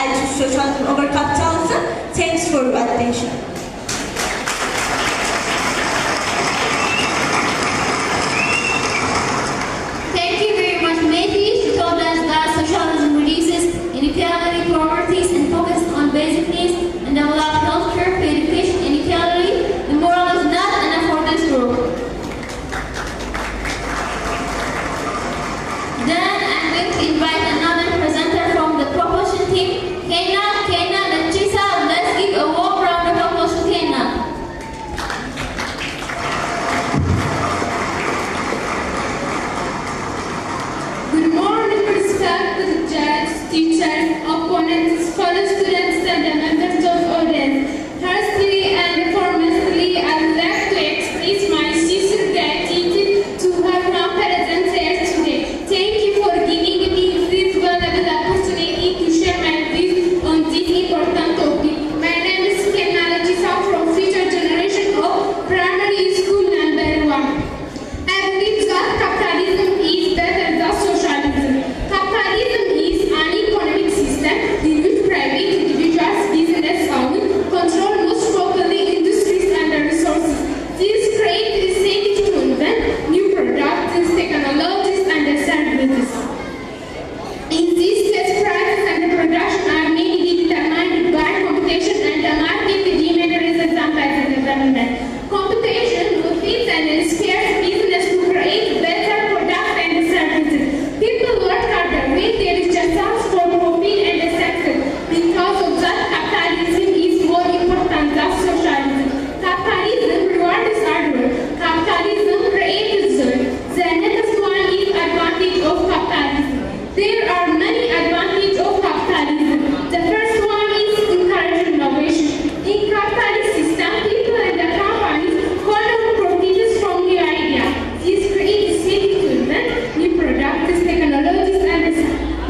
I choose socialism over capitalism. Thanks for your attention. Thank you very much, Mehdi. She told us that socialism reduces inequality, poverty, and focuses on basic needs and develops healthcare, education, inequality. The moral is not enough for this group. Then I'm going to invite another presenter from the proposition team, Kenna, and Chisa. Let's give a warm round of applause to Kenna. Good morning, respected judges, teachers, opponents, fellow students, and the members of audience. Firstly and foremostly, I would like to express my sincere gratitude to her presence here today. Thank you for giving me this valuable opportunity to share my views on this important topic. My name is Kenna from Future Generation of Primary School number 1. I believe that capitalism is better than socialism. Capitalism is an economic system in which private individuals, business owners, control most properly industries and the resources. This creates incentive to invent new products, technologies, and services. In this case, prices and the production are mainly determined by competition and the market demand rather than by the government. Competition motivates and inspires business to create better products and services. People work harder when there is just chance for profit and success. Because of that, capitalism is more important than socialism. Capitalism rewards hard work. Capitalism creates joy. The next one is advantage of capitalism. There are many advantages of capitalism. The first one is encourage innovation. In capitalist system, people and the companies collect profits from new ideas. This creates incentive to invent new products, technologies, and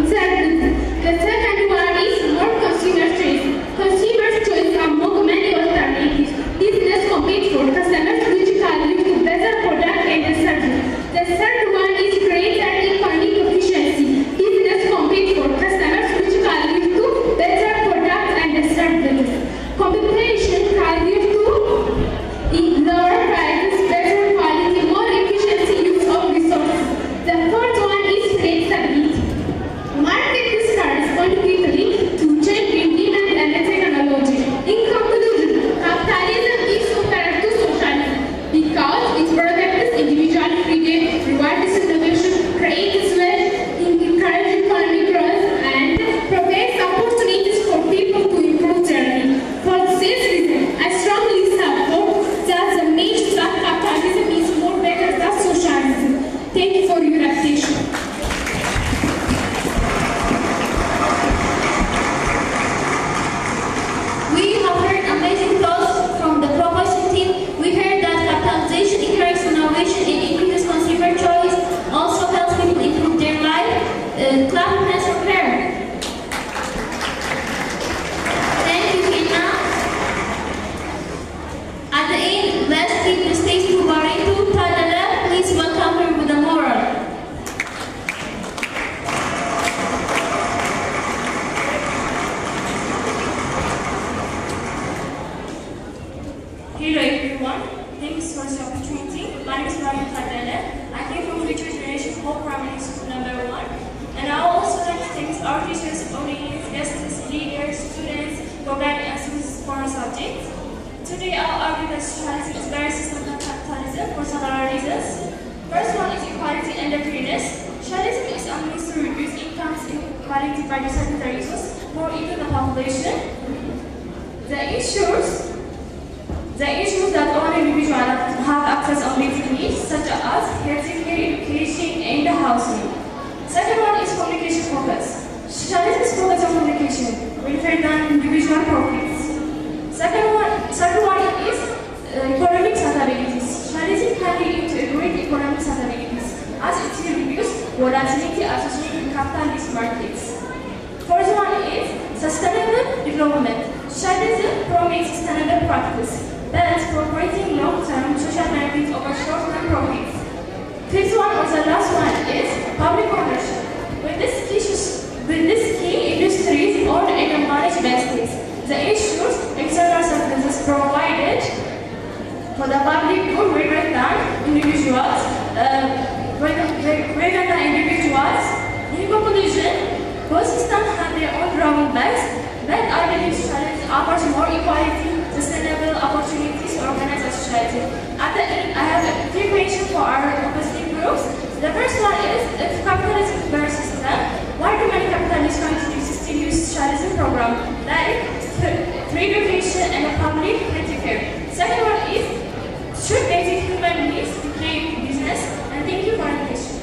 services. The second one is more consumer choice. Consumer choice among many alternatives. Business competes for customers which can lead to better products and services. The third one is greater economic efficiency. Business competes for customers which can lead to better products and services. Competition can lead to lower prices, better quality, more efficiency use of resources. The fourth one is flexibility. Markets can respond quickly to change in demand and technology. In conclusion, capitalism is superior to socialism because it protects individual freedom, rewards innovation, creates wealth, encourages economic growth, and provides opportunities for people to improve their lives. For this reason, I strongly support that the message that capitalism is more better than socialism. Thank you for your attention. We have heard amazing thoughts from the proposition team. We heard that capitalization encourages innovation and increases consumer choice, also helps people improve their life. Clap your hands for her. Thank you, Kenna. At the end, let's give the stage to Baritu Tadala. Please welcome her with a moral. Hello everyone, thanks for this opportunity. My name is Mariam Tadele. I came from Future Generation Hope Primary School number 1. And I would also like to thank our teachers, audience, guests, leaders, students for guiding us in this foreign subject. Today I'll argue that socialism is better system than capitalism for several reasons. First one is equality and fairness. Socialism is a means to reduce incomes inequality by deciding the resources for even the population. The ensures that all individuals have access on basic needs such as healthcare, education, and housing. Second one is communication focus. Socialism is focused on communication, rather than individual profits. Second one is economic stability. Socialism can lead into a great economic stability as it will reduce volatility associated with capitalist markets. Fourth one is sustainable development. Socialism promotes sustainable practice, thus promoting long-term social benefits over short-term profits. Fifth one, or the last one, is public ownership. With this key industries owned and for the public good rather than individuals. In conclusion, both systems have their own drawbacks, but I believe socialism offers more equality, sustainable opportunities to organize a society. At the end, I have three questions for our opposite groups. The first one is, if capitalism is a better system, why do many capitalists continue to still use socialism program like free education and a public healthcare? Second one is, should basic human needs become business? And thank you for your question.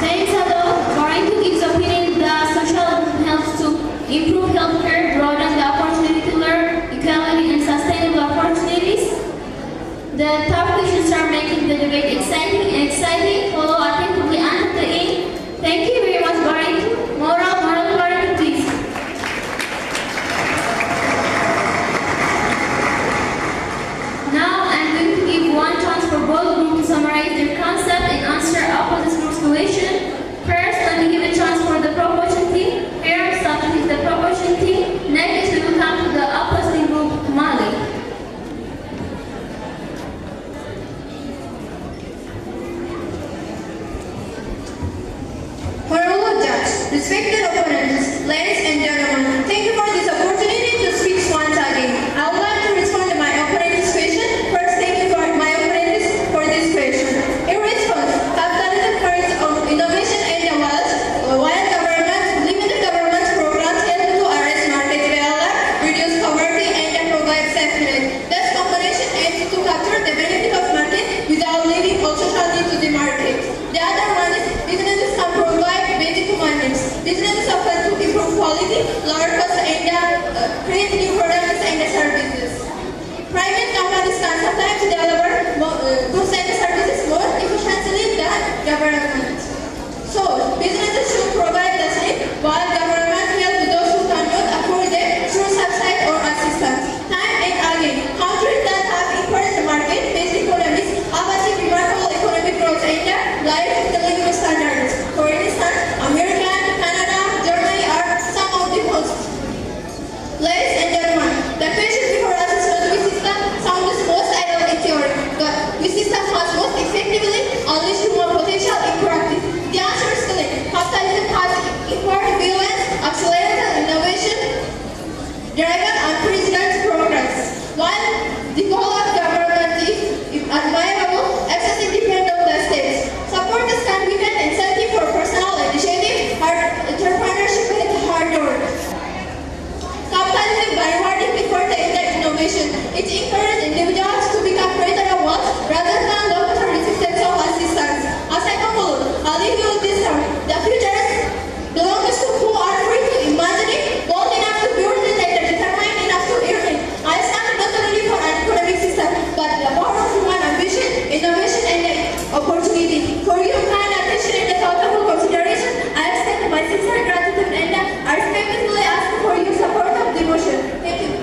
Thanks a lot. Going to give his opinion that socialism helps to improve healthcare, broaden the opportunity to learn, equality and sustainable opportunities. The top questions are making the debate exciting. Follow attentively until the end. Thank you very much, Barrington. Moral, Barrington, please. Now I'm going to give one chance for both groups to summarize their concept and answer opposite group's question. First, let me give a chance for the proportion team. Here, starting with the proportion team. Next, we will come to the opposite group, Mali. Honorable Judge, respected opponents, ladies and gentlemen, thank you for this opportunity to speak once again. I would like to respond to my opponent's question. First, thank you for my opponents for this question. In response, capitalism creates innovation and the wealth, while limited government programs help to arrest market failure, reduce poverty, and provide safety net. This combination aims to capture the benefit of market without leaving all society to the market. The other one is businesses can provide basic human needs. Businesses often to improve quality, lower costs, and create new products and services. Private companies can sometimes deliver goods and services more efficiently than government. So, businesses should provide the same, while government help those who cannot afford them through subsidy or assistance. Time and again, countries that have encouraged market-based economies have achieved remarkable economic growth and life living standards. For instance, America, Canada, Germany are some of the most. Ladies and gentlemen, the question before us is not which system sounds most ideal in theory, but which system has most effectively unleashed human potential in practice. The answer is clear. Capitalism has empowered violence, accelerated innovation, driven unprecedented progress. While the goal of government is admirable, excessive depend on the states. Supporters can weaken incentive for personal initiative, entrepreneurship, and hard work. Capitalism, by rewarding effort and innovation, it encourages individuals to become greater at once rather than long-term resistance or assistance. As I conclude, I'll leave you with this thought. The future belongs to who are free to imagine it, bold enough to build it, and determined enough to earn it. I stand not only for an economic system, but the power of human ambition, innovation, and opportunity. For your kind attention and the thoughtful consideration, I extend my sincere gratitude and I respectfully ask for your support of the motion. Thank you.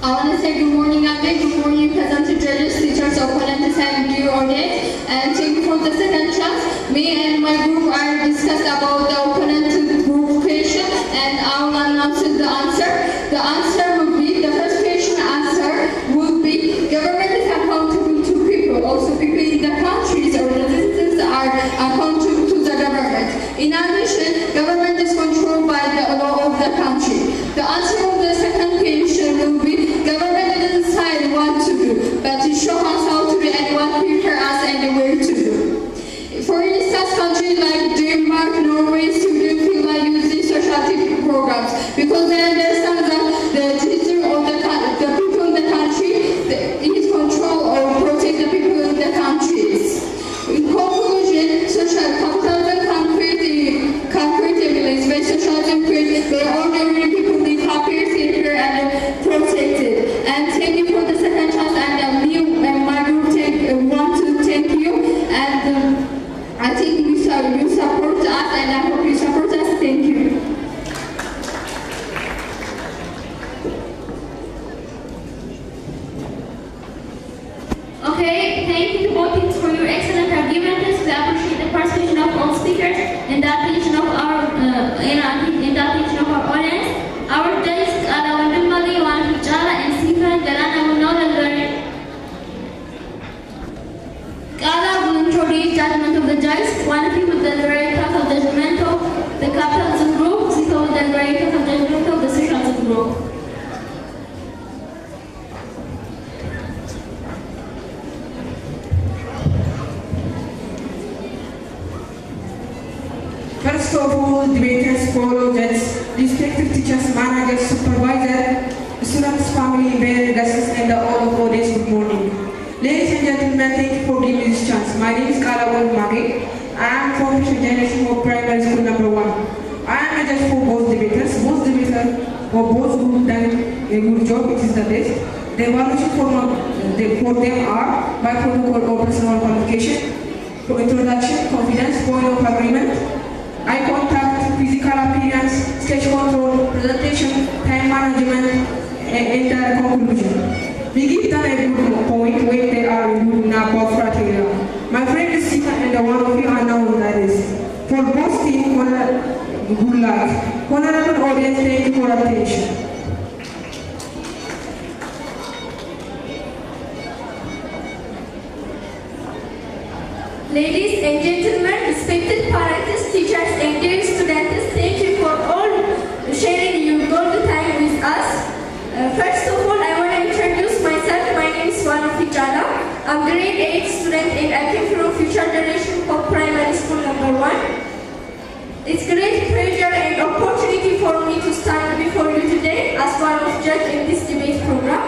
I want to say good morning, Ahmed. Good morning, present judges, teachers, opponents, and dear audience. And thank you for the second chance. Me and my group are discussed about the opponent group question, and I will announce the answer. The answer would be, the first question answer would be, government is accountable to people. Also, people in the countries or the citizens are accountable to the government. In addition, government is controlled by the law of the country. The answer of the second question will be, government doesn't decide what to do, but it shows us how to do and what prepare us and where to do. For instance, countries like Denmark, Norway, Sweden, Finland use these social programs because they understand that the history of the people in the country is control or protect the people in the countries. In conclusion, social capitalism can create evidence when socialism creates where ordinary people live happier, safer, and protected. And thank you for the second chance, and me and my group want to thank you. And I think you support us, and I hope you support us. Thank you. brief judgment of the judge. One people deliberate total judgment of the capitalism group, zero deliberate total judgment of the socialism group. First of all, debaters follow judges, respected teachers, managers, supervisors, students, family, parents, guests, and all of audience. Good morning. Ladies and gentlemen, thank you for giving me this chance. My name is Kalawal Mage. I am from the generation of primary school number 1. I am a judge for both debaters. Both debaters or both who done a good job, it is the best. The evaluation for them are by protocol or personal qualification, introduction, confidence, point of agreement, eye contact, physical appearance, stage control, presentation, time management, and conclusion. We give them a good point when they are good in our both criteria. My friend is Sita and one of you are now that is. For both teams, good luck. Honorable audience, thank you for attention. Ladies and gentlemen, respected parents, teachers, and dear students, thank you for all sharing your golden time with us. First of all, I want to introduce myself. My name is Swanafi Jana. I'm grade 8 student and I came from Future Generation for Primary School number 1. It's great pleasure and opportunity for me to stand before you today as one of judge in this debate program.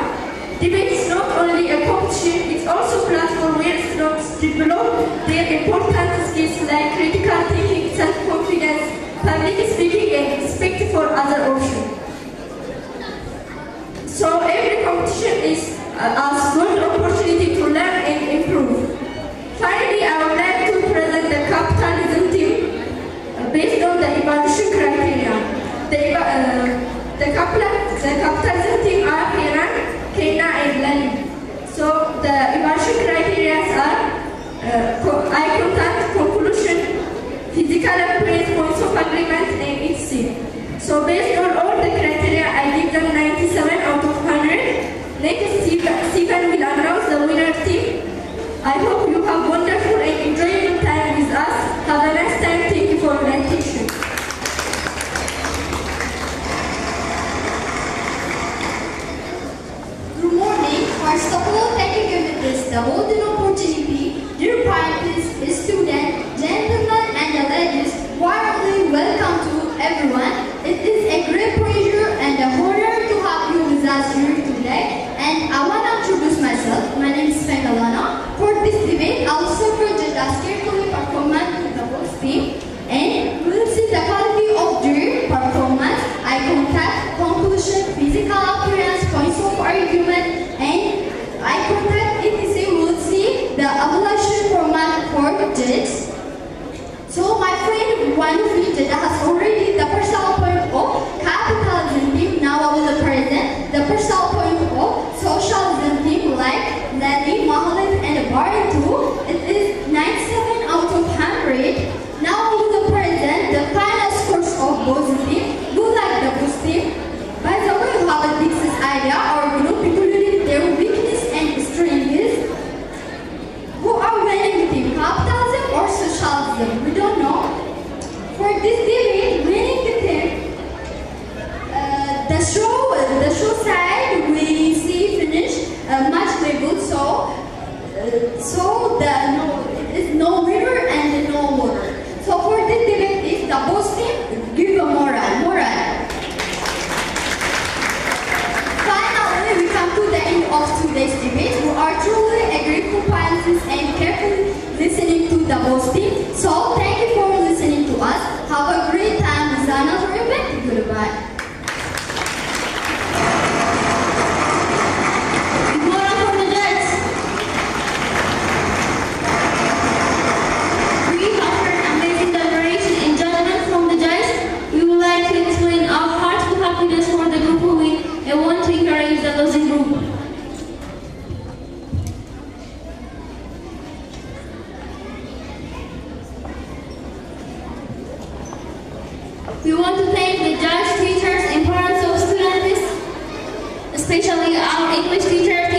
Debate is not only a competition, it's also a platform where students develop their important skills like critical thinking, self-confidence, public speaking, and respect for other options. So every competition is a good opportunity to learn and improve. Finally, I would like to present the capitalism team based on the evaluation criteria. The capitalism team are Hiran, Kena, and Lali. So the evaluation criteria are eye contact, conclusion, physical appearance, points of agreement, and etc. So based on all the criteria, I give them 97 out of 100. Next, Stephen will announce the winner team. I hope you have wonderful and enjoyable time with us. Have a nice time. Thank you for your attention. Good morning. First of all, thank you for giving us the golden opportunity. Dear parents, students, gentlemen, and ladies, warmly welcome to everyone. It is a great pleasure and a honor to have you with us here today. And I want to introduce myself. My name is Fengalana. For this debate, I will separate the carefully performance to the both team. And we will see the quality of their performance, eye contact, conclusion, physical appearance, points of argument, and eye contact, etc. We will see the evaluation format for judges. So my friend, one of you that has already the personal point of capitalism team. Now I will present the personal point of socialism team like Lali, Mahalit, and Baran too. It is 97 out of 100. Now I will present the final scores of both teams. Good luck the both team. By the way, you have a this idea. Our group including their weakness and strengths. Who are winning the team? Capitalism or socialism? We don't know. For this debate, winning the team, the show side we see finish much labeled so it is no winner and no loser. So for this debate, if the both team give a moral. Finally, we come to the end of today's debate. We are truly a grateful parents and carefully listening to the both team. So thank you for listening to us. Have a great time with another event. Goodbye. We want to thank the judge, teachers, and parents of students, especially our English teacher,